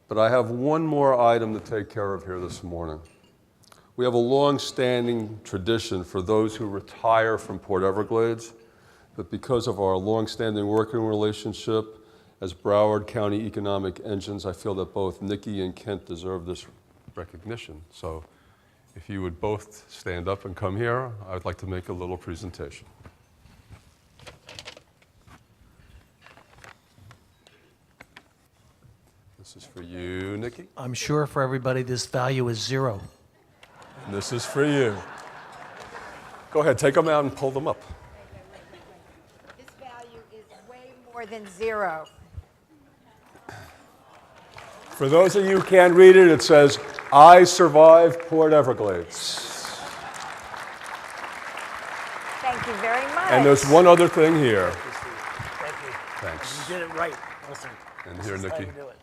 but I have one more item to take care of here this morning. We have a long-standing tradition for those who retire from Port Everglades, but because of our long-standing working relationship as Broward County economic engines, I feel that both Nicki and Kent deserve this recognition. So if you would both stand up and come here, I would like to make a little presentation. This is for you, Nicki. I'm sure for everybody this value is 0. And this is for you. Go ahead, take them out and pull them up. This value is way more than 0. For those of you who can't read it, it says, I survived Port Everglades. Thank you very much. And there's one other thing here. Thank you. Thanks. You did it right. Listen. And here, Nicki. Do it.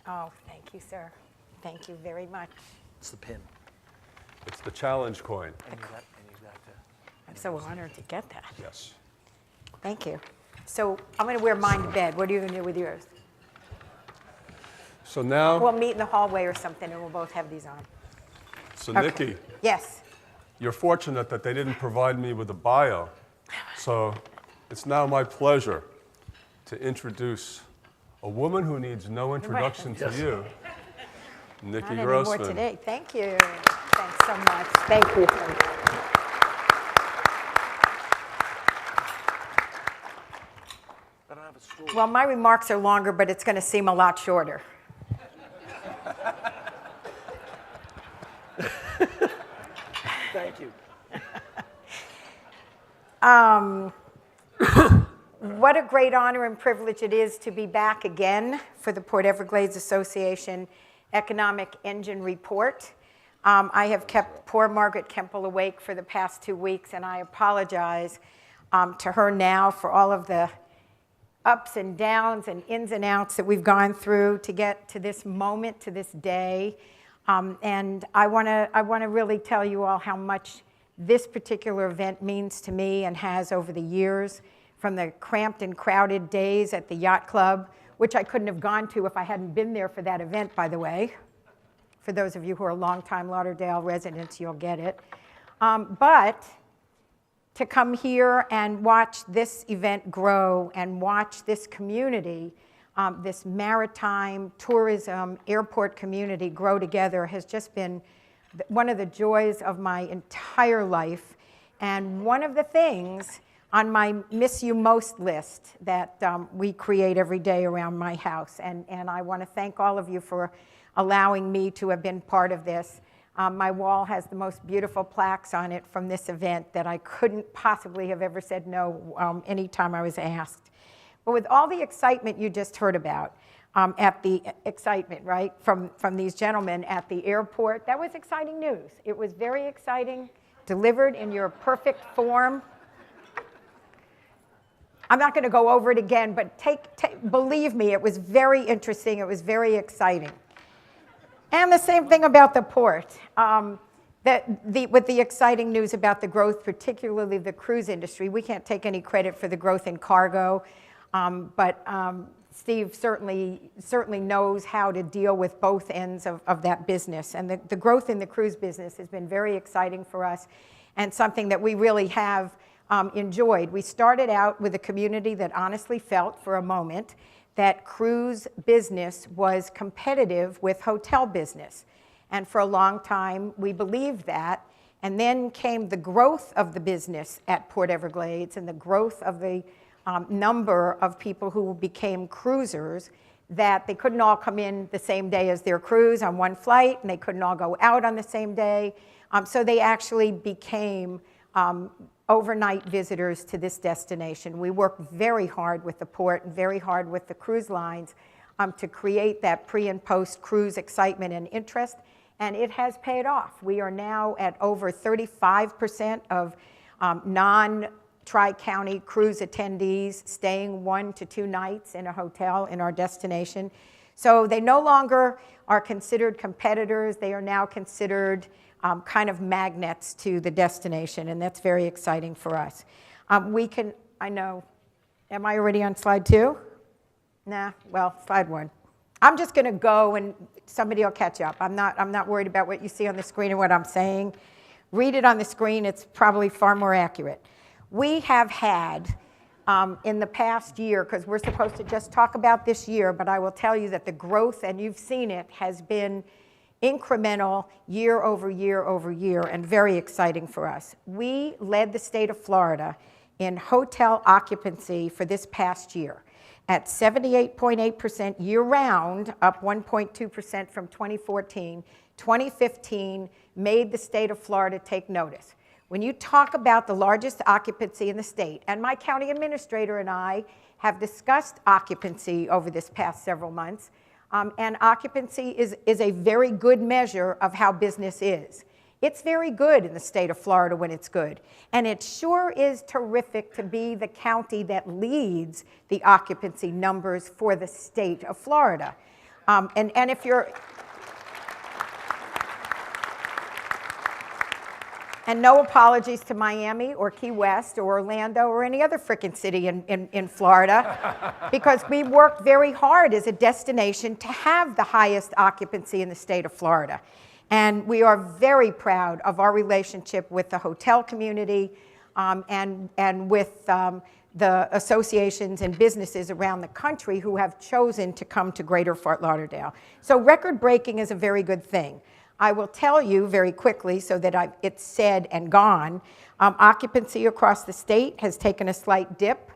Oh, thank you, sir. Thank you very much. It's the pin. It's the challenge coin. And you got to. I'm so honored to get that. Yes. Thank you. So I'm going to wear mine to bed. What are you going to do with yours? So now, We'll meet in the hallway or something, and we'll both have these on. so Okay. Nicki, Yes. you're fortunate that they didn't provide me with a bio. So it's now my pleasure to introduce a woman who needs no introduction to you, Nicki Not anymore Grossman. today. Thank you. Thanks so much. Thank you. I don't have a stool. Well, my remarks are longer, but it's going to seem a lot shorter. Thank you. What a great honor and privilege it is to be back again for the Port Everglades Association Economic Engine Report. I have kept poor Margaret Kemple awake for the past 2 weeks, and I apologize to her now for all of the ups and downs and ins and outs that we've gone through to get to this moment, to this day. And I want to really tell you all how much this particular event means to me and has over the years, from the cramped and crowded days at the yacht club, which I couldn't have gone to if I hadn't been there for that event, by the way. For those of you who are longtime Lauderdale residents, you'll get it. But to come here and watch this event grow and watch this community, this maritime tourism airport community grow together has just been one of the joys of my entire life, and one of the things on my miss you most list that we create every day around my house. And I want to thank all of you for allowing me to have been part of this. My wall has the most beautiful plaques on it from this event that I couldn't possibly have ever said no anytime I was asked. But with all the excitement you just heard about, at the excitement, right, from these gentlemen at the airport, that was exciting news. It was very exciting, delivered in your perfect form. I'm not going to go over it again, but believe me, it was very interesting. It was very exciting. And the same thing about the port. With the exciting news about the growth, particularly the cruise industry, we can't take any credit for the growth in cargo, but Steve certainly knows how to deal with both ends of that business. And the growth in the cruise business has been very exciting for us and something that we really have enjoyed. We started out with a community that honestly felt for a moment that cruise business was competitive with hotel business. And for a long time, we believed that. And then came the growth of the business at Port Everglades and the growth of the number of people who became cruisers, that they couldn't all come in the same day as their cruise on one flight, and they couldn't all go out on the same day. So they actually became overnight visitors to this destination. We worked very hard with the port and very hard with the cruise lines to create that pre and post cruise excitement and interest, and it has paid off. We are now at over 35% of non-Tri-County cruise attendees staying 1 to 2 nights in a hotel in our destination. So they no longer are considered competitors. They are now considered kind of magnets to the destination, and that's very exciting for us. I know, am I already on slide 2? Nah, well, slide 1. I'm just going to go and somebody will catch up. I'm not worried about what you see on the screen and what I'm saying. Read it on the screen. It's probably far more accurate. We have had, in the past year, because we're supposed to just talk about this year, but I will tell you that the growth, and you've seen it, has been incremental year over year over year and very exciting for us. We led the state of Florida in hotel occupancy for this past year at 78.8% year-round, up 1.2% from 2014. 2015 made the state of Florida take notice. When you talk about the largest occupancy in the state, and my county administrator and I have discussed occupancy over this past several months, and occupancy is a very good measure of how business is. It's very good in the state of Florida when it's good. And it sure is terrific to be the county that leads the occupancy numbers for the state of Florida. And if you're... And no apologies to Miami or Key West or Orlando or any other frickin' city in Florida, because we work very hard as a destination to have the highest occupancy in the state of Florida. And we are very proud of our relationship with the hotel community and with the associations and businesses around the country who have chosen to come to Greater Fort Lauderdale. So record-breaking is a very good thing. I will tell you very quickly so that it's said and gone, occupancy across the state has taken a slight dip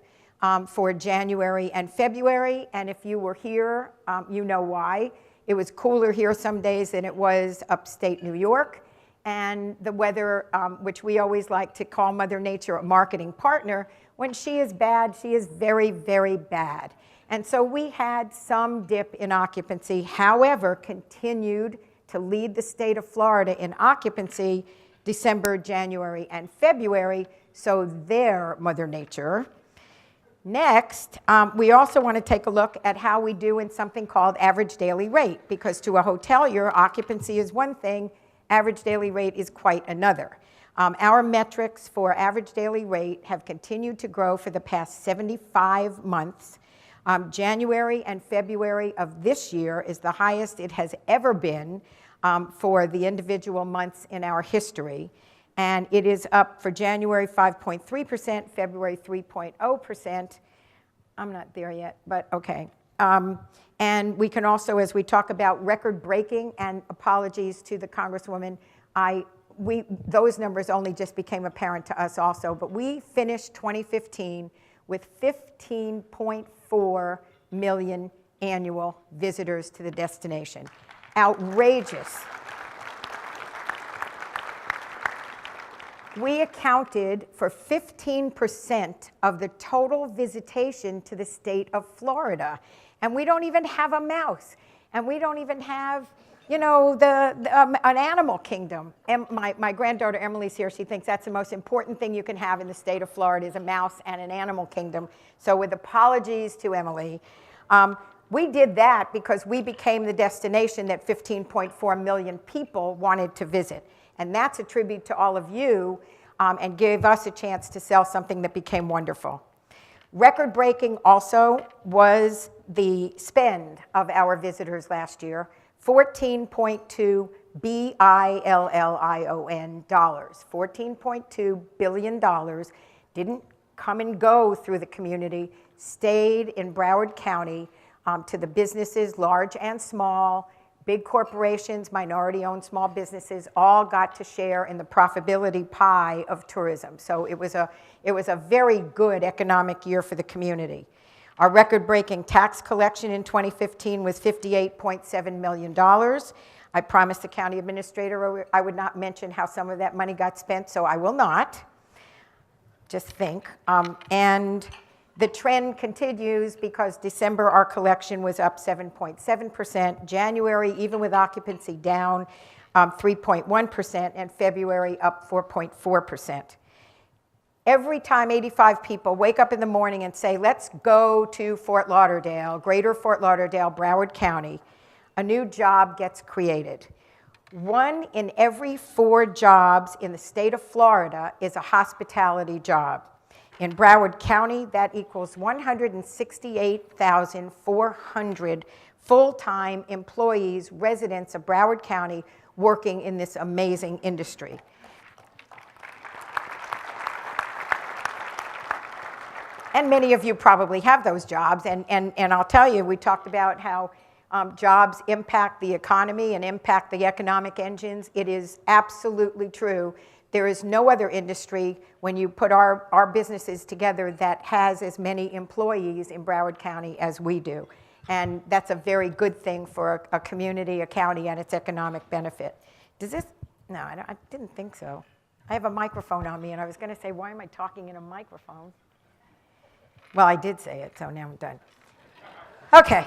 for January and February, and if you were here, you know why. It was cooler here some days than it was upstate New York, and the weather, which we always like to call Mother Nature a marketing partner, when she is bad, she is very, very bad. And so we had some dip in occupancy, however, continued to lead the state of Florida in occupancy December, January, and February, so there, Mother Nature. Next, we also want to take a look at how we do in something called average daily rate, because to a hotelier, occupancy is one thing, average daily rate is quite another. Our metrics for average daily rate have continued to grow for the past 75 months. January and February of this year is the highest it has ever been for the individual months in our history. And it is up for January 5.3%, February 3.0%. I'm not there yet, but okay. And we can also, as we talk about record-breaking, and apologies to the Congresswoman, those numbers only just became apparent to us also, but we finished 2015 with 15.4 million annual visitors to the destination. Outrageous. We accounted for 15% of the total visitation to the state of Florida. And we don't even have a mouse. And we don't even have, you know, an animal kingdom. And my granddaughter Emily's here. She thinks that's the most important thing you can have in the state of Florida is a mouse and an animal kingdom. So with apologies to Emily, we did that because we became the destination that 15.4 million people wanted to visit. And that's a tribute to all of you and gave us a chance to sell something that became wonderful. Record-breaking also was the spend of our visitors last year, $14.2 billion dollars. $14.2 billion didn't come and go through the community, stayed in Broward County to the businesses, large and small, big corporations, minority-owned small businesses, all got to share in the profitability pie of tourism. So it was a very good economic year for the community. Our record-breaking tax collection in 2015 was $58.7 million. I promised the county administrator I would not mention how some of that money got spent, so I will not. Just think. And the trend continues because December, our collection was up 7.7%. January, even with occupancy down 3.1%, and February up 4.4%. Every time 85 people wake up in the morning and say, let's go to Fort Lauderdale, Greater Fort Lauderdale, Broward County, a new job gets created. 1 in every 4 jobs in the state of Florida is a hospitality job. In Broward County, that equals 168,400 full-time employees, residents of Broward County working in this amazing industry. And many of you probably have those jobs, and I'll tell you, we talked about how jobs impact the economy and impact the economic engines. It is absolutely true. There is no other industry, when you put our businesses together, that has as many employees in Broward County as we do. And that's a very good thing for a community, a county, and its economic benefit. Does this? No, I didn't think so. I have a microphone on me, and I was going to say, why am I talking in a microphone? Well, I did say it, so now I'm done. Okay.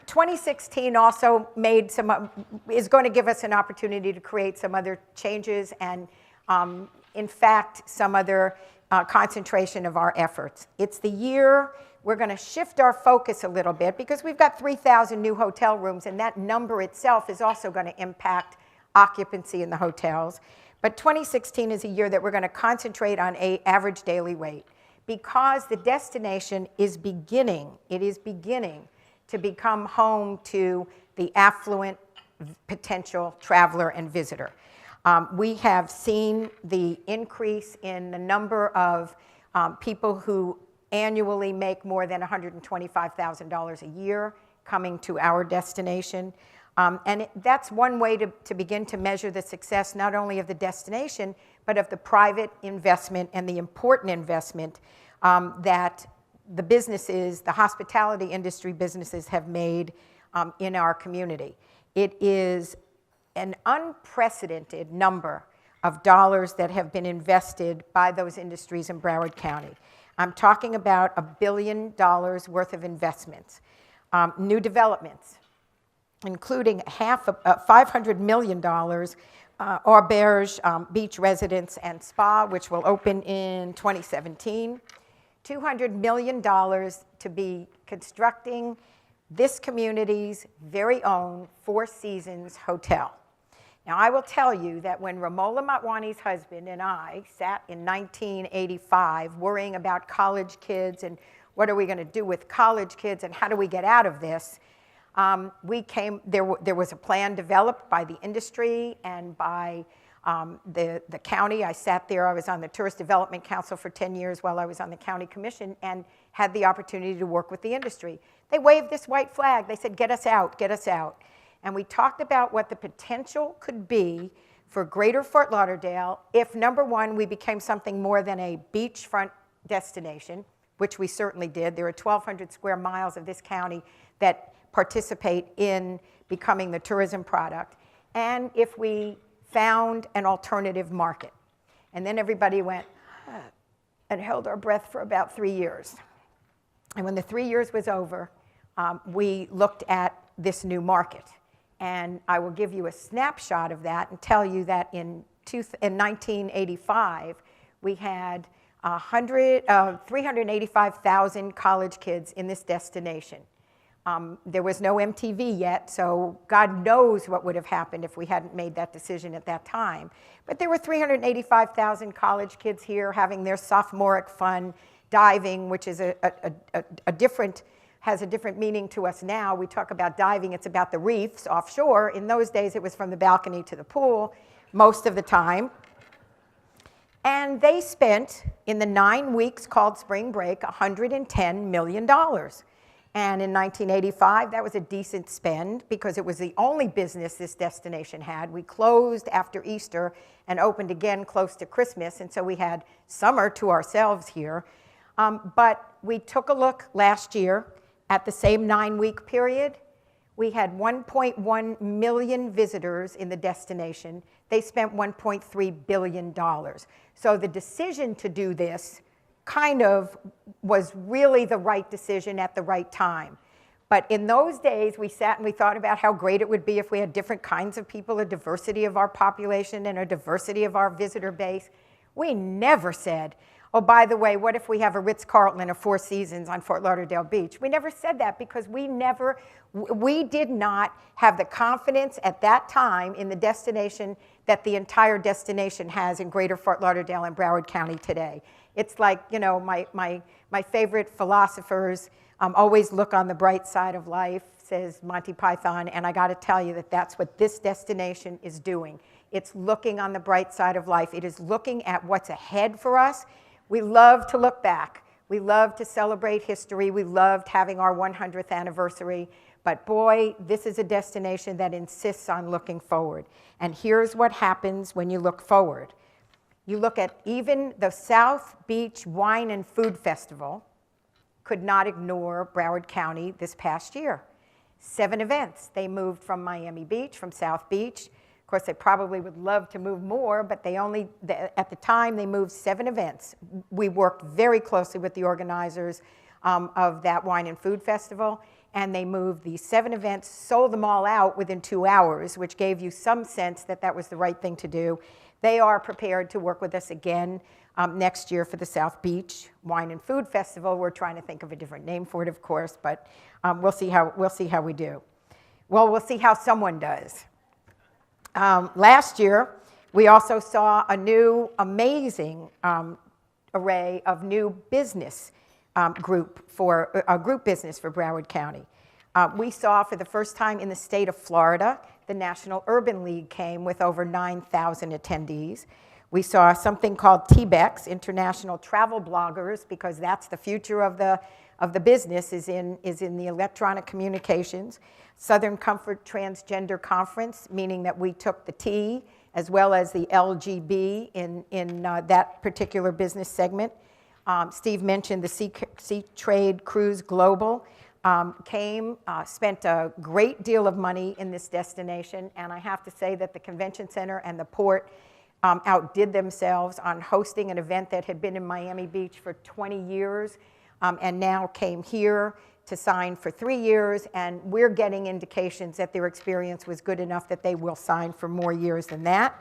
2016 also made is going to give us an opportunity to create some other changes and, in fact, some other concentration of our efforts. It's the year we're going to shift our focus a little bit because we've got 3,000 new hotel rooms, and that number itself is also going to impact occupancy in the hotels. But 2016 is a year that we're going to concentrate on an average daily rate, because the destination is beginning to become home to the affluent potential traveler and visitor. We have seen the increase in the number of people who annually make more than $125,000 a year coming to our destination. And that's one way to begin to measure the success not only of the destination, but of the private investment and the important investment that the businesses, the hospitality industry businesses have made in our community. It is an unprecedented number of dollars that have been invested by those industries in Broward County. I'm talking about $1 billion worth of investments, new developments, including $500 million Auberge Beach Residence and Spa, which will open in 2017. $200 million to be constructing this community's very own Four Seasons Hotel. Now, I will tell you that when Romola Motwani's husband and I sat in 1985 worrying about college kids and what are we going to do with college kids and how do we get out of this, there was a plan developed by the industry and by the county. I sat there. I was on the Tourist Development Council for 10 years while I was on the county commission and had the opportunity to work with the industry. They waved this white flag. They said, get us out, get us out. And we talked about what the potential could be for greater Fort Lauderdale if, number one, we became something more than a beachfront destination, which we certainly did. There are 1,200 square miles of this county that participate in becoming the tourism product. And if we found an alternative market. And then everybody went and held our breath for about 3 years. And when the 3 years was over, we looked at this new market. And I will give you a snapshot of that and tell you that in 1985, we had 385,000 college kids in this destination. There was no MTV yet, so God knows what would have happened if we hadn't made that decision at that time. But there were 385,000 college kids here having their sophomoric fun, diving, which is has a different meaning to us now. We talk about diving, it's about the reefs offshore. In those days, it was from the balcony to the pool most of the time. And they spent, in the 9 weeks called spring break, $110 million. And in 1985, that was a decent spend because it was the only business this destination had. We closed after Easter and opened again close to Christmas, and so we had summer to ourselves here. But we took a look last year at the same 9-week period. We had 1.1 million visitors in the destination. They spent $1.3 billion. So the decision to do this kind of was really the right decision at the right time. But in those days, we sat and we thought about how great it would be if we had different kinds of people, a diversity of our population and a diversity of our visitor base. We never said, oh, by the way, what if we have a Ritz-Carlton and a Four Seasons on Fort Lauderdale Beach? We never said that because we did not have the confidence at that time in the destination that the entire destination has in greater Fort Lauderdale and Broward County today. It's like, you know, my favorite philosophers always look on the bright side of life. says Monty Python, and I got to tell you that that's what this destination is doing. It's looking on the bright side of life. It is looking at what's ahead for us. We love to look back. We love to celebrate history. We loved having our 100th anniversary. But boy, this is a destination that insists on looking forward. And here's what happens when you look forward. You look at even the South Beach Wine and Food Festival could not ignore Broward County this past year. 7 events. They moved from Miami Beach, from South Beach. Of course, they probably would love to move more, but at the time, they moved 7 events. We worked very closely with the organizers of that Wine and Food Festival, and they moved the 7 events, sold them all out within 2 hours, which gave you some sense that that was the right thing to do. They are prepared to work with us again next year for the South Beach Wine and Food Festival. We're trying to think of a different name for it, of course, but we'll see how we do. Well, we'll see how someone does. Last year, we also saw a new amazing array of new business group business for Broward County. We saw for the first time in the state of Florida, the National Urban League came with over 9,000 attendees. We saw something called TBEX, International Travel Bloggers, because that's the future of the business is in the electronic communications. Southern Comfort Transgender Conference, meaning that we took the T as well as the LGB in that particular business segment. Steve mentioned the Sea Trade Cruise Global spent a great deal of money in this destination, and I have to say that the convention center and the port outdid themselves on hosting an event that had been in Miami Beach for 20 years and now came here to sign for 3 years, and we're getting indications that their experience was good enough that they will sign for more years than that.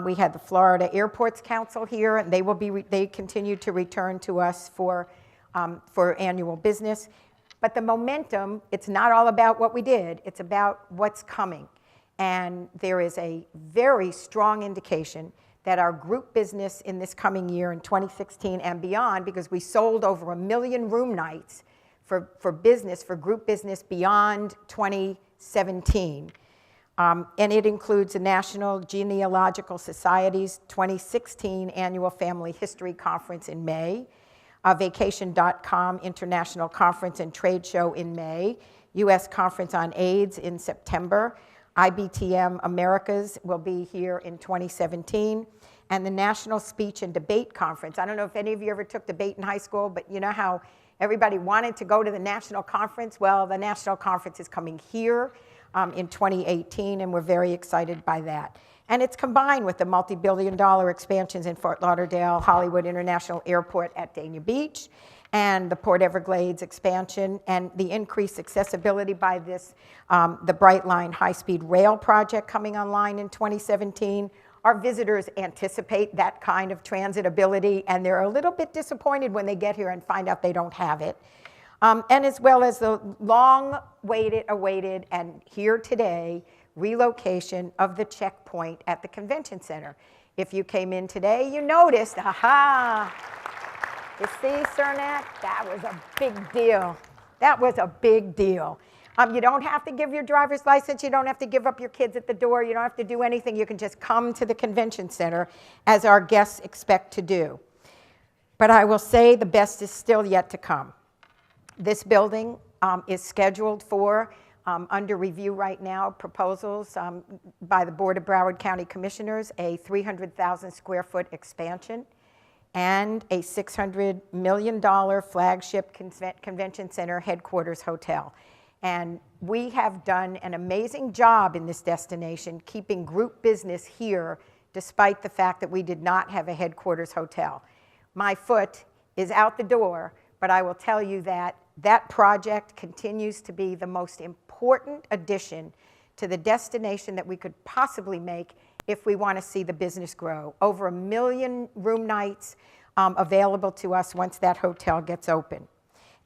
We had the Florida Airports Council here, and they continue to return to us for annual business. But the momentum, it's not all about what we did, it's about what's coming. And there is a very strong indication that our group business in this coming year in 2016 and beyond, because we sold over 1 million room nights for group business beyond 2017. And it includes the National Genealogical Society's 2016 Annual Family History Conference in May, Vacation.com International Conference and Trade Show in May, U.S. Conference on AIDS in September, IBTM Americas will be here in 2017, and the National Speech and Debate Conference. I don't know if any of you ever took debate in high school, but you know how everybody wanted to go to the national conference? Well, the national conference is coming here in 2018, and we're very excited by that. And it's combined with the multi-billion-dollar expansions in Fort Lauderdale, Hollywood International Airport at Dania Beach, and the Port Everglades expansion, and the increased accessibility by this, the Brightline high-speed rail project coming online in 2017. Our visitors anticipate that kind of transitability, and they're a little bit disappointed when they get here and find out they don't have it. And as well as the awaited, and here today, relocation of the checkpoint at the convention center. If you came in today, you noticed, aha, you see, Cernak, that was a big deal. That was a big deal. You don't have to give your driver's license. You don't have to give up your kids at the door. You don't have to do anything. You can just come to the convention center as our guests expect to do. But I will say the best is still yet to come. This building is scheduled for, under review right now, proposals by the Board of Broward County Commissioners, a 300,000 square foot expansion and a $600 million flagship convention center headquarters hotel. And we have done an amazing job in this destination keeping group business here despite the fact that we did not have a headquarters hotel. My foot is out the door, but I will tell you that that project continues to be the most important addition to the destination that we could possibly make if we want to see the business grow. Over 1 million room nights available to us once that hotel gets open.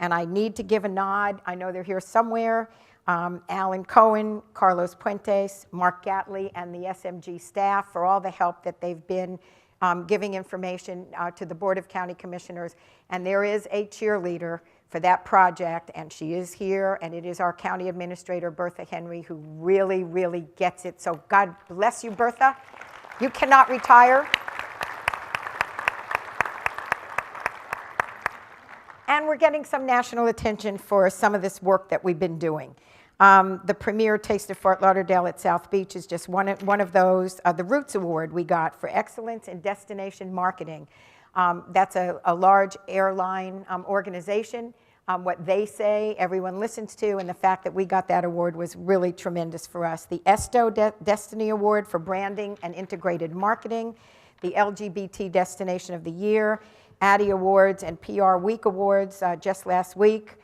And I need to give a nod, I know they're here somewhere, Alan Cohen, Carlos Puentes, Mark Gatley, and the SMG staff for all the help that they've been giving information to the Board of County Commissioners. And there is a cheerleader for that project, and she is here, and it is our county administrator, Bertha Henry, who really, really gets it. So God bless you, Bertha. You cannot retire. And we're getting some national attention for some of this work that we've been doing. The premier Taste of Fort Lauderdale at South Beach is just one of those. The Roots Award we got for excellence in destination marketing. That's a large airline organization. What they say, everyone listens to, and the fact that we got that award was really tremendous for us. The ESTO Destiny Award for branding and integrated marketing, the LGBT Destination of the Year, Addy Awards and PR Week Awards just last week.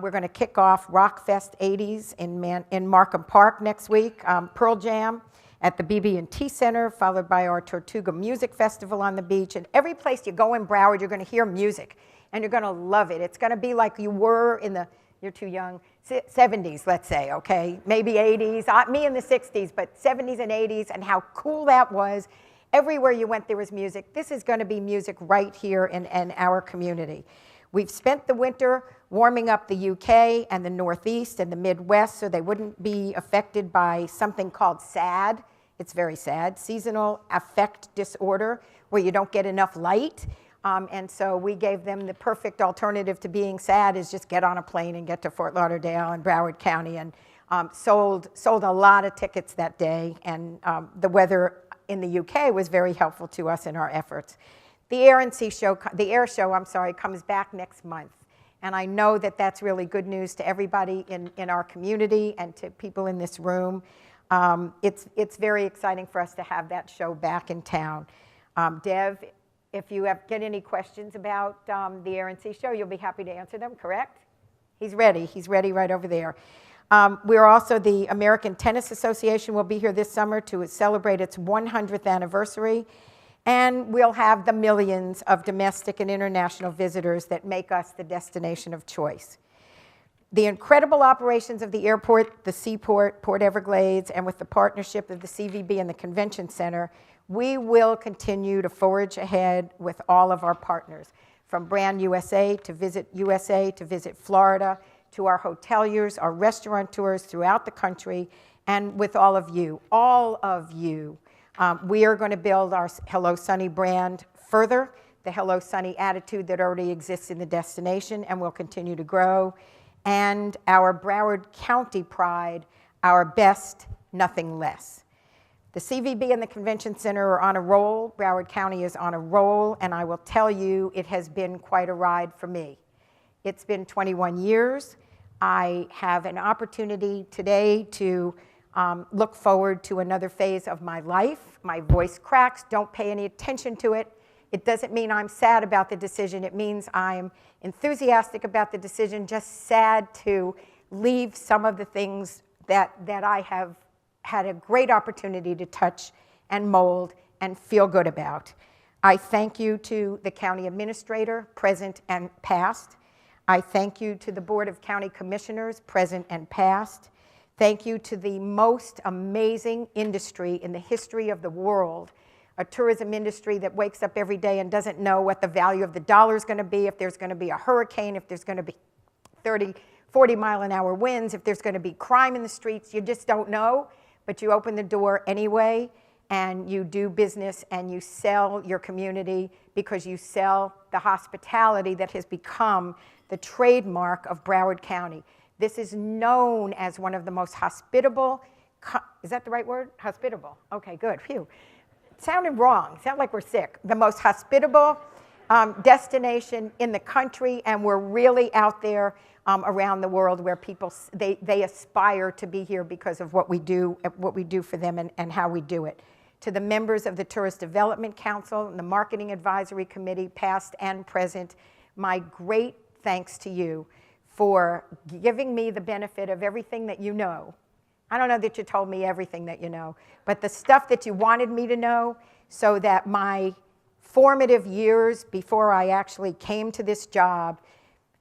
We're going to kick off Rockfest 80s in Markham Park next week, Pearl Jam at the BB&T Center, followed by our Tortuga Music Festival on the beach. And every place you go in Broward, you're going to hear music, and you're going to love it. It's going to be like you were in the, you're too young, 70s, let's say, okay? Maybe 80s, me in the 60s, but 70s and 80s, and how cool that was. Everywhere you went, there was music. This is going to be music right here in our community. We've spent the winter warming up the UK and the Northeast and the Midwest so they wouldn't be affected by something called SAD. It's very sad, seasonal affect disorder, where you don't get enough light. And so we gave them the perfect alternative to being sad is just get on a plane and get to Fort Lauderdale and Broward County, and sold a lot of tickets that day. And the weather in the UK was very helpful to us in our efforts. The Air Show, comes back next month. And I know that that's really good news to everybody in our community and to people in this room. It's very exciting for us to have that show back in town. Dev, if you get any questions about the Air Show, you'll be happy to answer them, correct? He's ready right over there. We're also, the American Tennis Association will be here this summer to celebrate its 100th anniversary. And we'll have the millions of domestic and international visitors that make us the destination of choice. The incredible operations of the airport, the seaport, Port Everglades, and with the partnership of the CVB and the Convention Center, we will continue to forge ahead with all of our partners, from Brand USA to Visit Florida, to our hoteliers, our restaurateurs throughout the country, and with all of you. We are going to build our Hello Sunny brand further, the Hello Sunny attitude that already exists in the destination and will continue to grow, and our Broward County pride, our best, nothing less. The CVB and the Convention Center are on a roll. Broward County is on a roll, and I will tell you, it has been quite a ride for me. It's been 21 years. I have an opportunity today to look forward to another phase of my life. My voice cracks, don't pay any attention to it. It doesn't mean I'm sad about the decision. It means I'm enthusiastic about the decision, just sad to leave some of the things that I have had a great opportunity to touch and mold and feel good about. I thank you to the county administrator, present and past. I thank you to the Board of County Commissioners, present and past. Thank you to the most amazing industry in the history of the world, a tourism industry that wakes up every day and doesn't know what the value of the dollar is going to be, if there's going to be a hurricane, if there's going to be 30, 40-mile-an-hour winds, if there's going to be crime in the streets. You just don't know, but you open the door anyway, and you do business, and you sell your community because you sell the hospitality that has become the trademark of Broward County. This is known as one of the most hospitable, is that the right word? Hospitable. Okay, good. Phew. It sounded wrong. It sounded like we're sick. The most hospitable destination in the country, and we're really out there around the world where people, they aspire to be here because of what we do for them and how we do it. To the members of the Tourist Development Council and the Marketing Advisory Committee, past and present, my great thanks to you for giving me the benefit of everything that you know. I don't know that you told me everything that you know, but the stuff that you wanted me to know, so that my formative years before I actually came to this job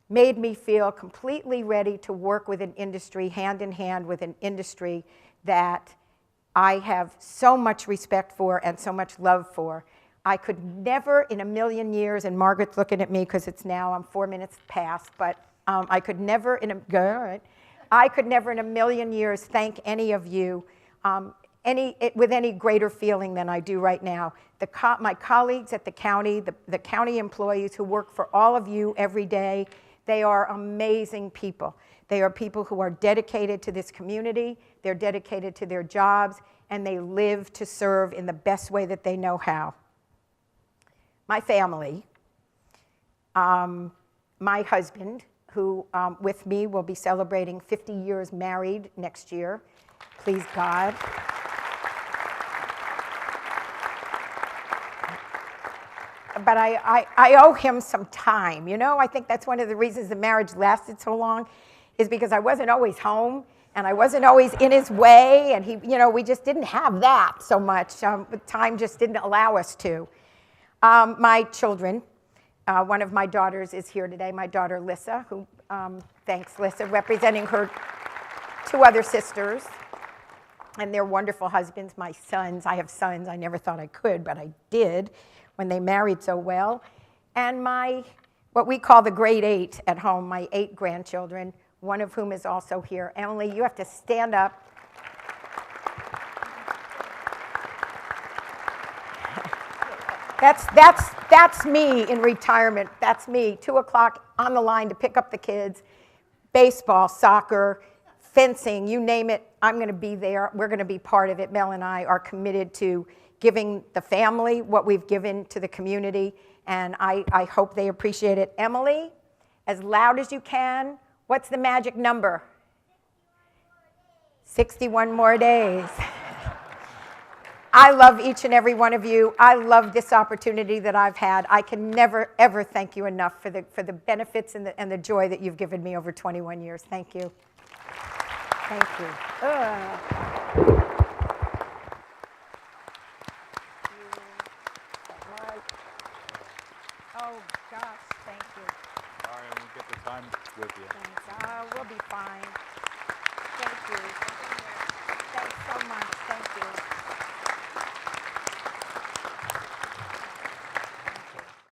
made me feel completely ready to work with an industry, hand in hand with an industry that I have so much respect for and so much love for. I could never in a million years, and Margaret's looking at me because it's now, I'm 4 minutes past, but I could never in a million years thank any of you with any greater feeling than I do right now. My colleagues at the county, the county employees who work for all of you every day, they are amazing people. They are people who are dedicated to this community, they're dedicated to their jobs, and they live to serve in the best way that they know how. My family, my husband, who with me will be celebrating 50 years married next year, please God. But I owe him some time, you know? I think that's one of the reasons the marriage lasted so long, is because I wasn't always home, and I wasn't always in his way, and he, you know, we just didn't have that so much. Time just didn't allow us to. My children, one of my daughters is here today, my daughter Lissa, who, thanks Lissa, representing her two other sisters, and their wonderful husbands, my sons. I have sons, I never thought I could, but I did, when they married so well. And what we call the grade 8 at home, my 8 grandchildren, one of whom is also here. Emily, you have to stand up. That's me in retirement. That's me, 2 o'clock on the line to pick up the kids. Baseball, soccer, fencing, you name it, I'm gonna be there. We're gonna be part of it. Mel and I are committed to giving the family what we've given to the community, and I hope they appreciate it. Emily, as loud as you can, what's the magic number? 61 more days. I love each and every one of you. I love this opportunity that I've had. I can never, ever thank you enough for the benefits and the joy that you've given me over 21 years. Thank you. Thank you. Oh, gosh, thank you. Sorry, I won't get the time with you. Thanks. We'll be fine. Thank you. Thanks so much.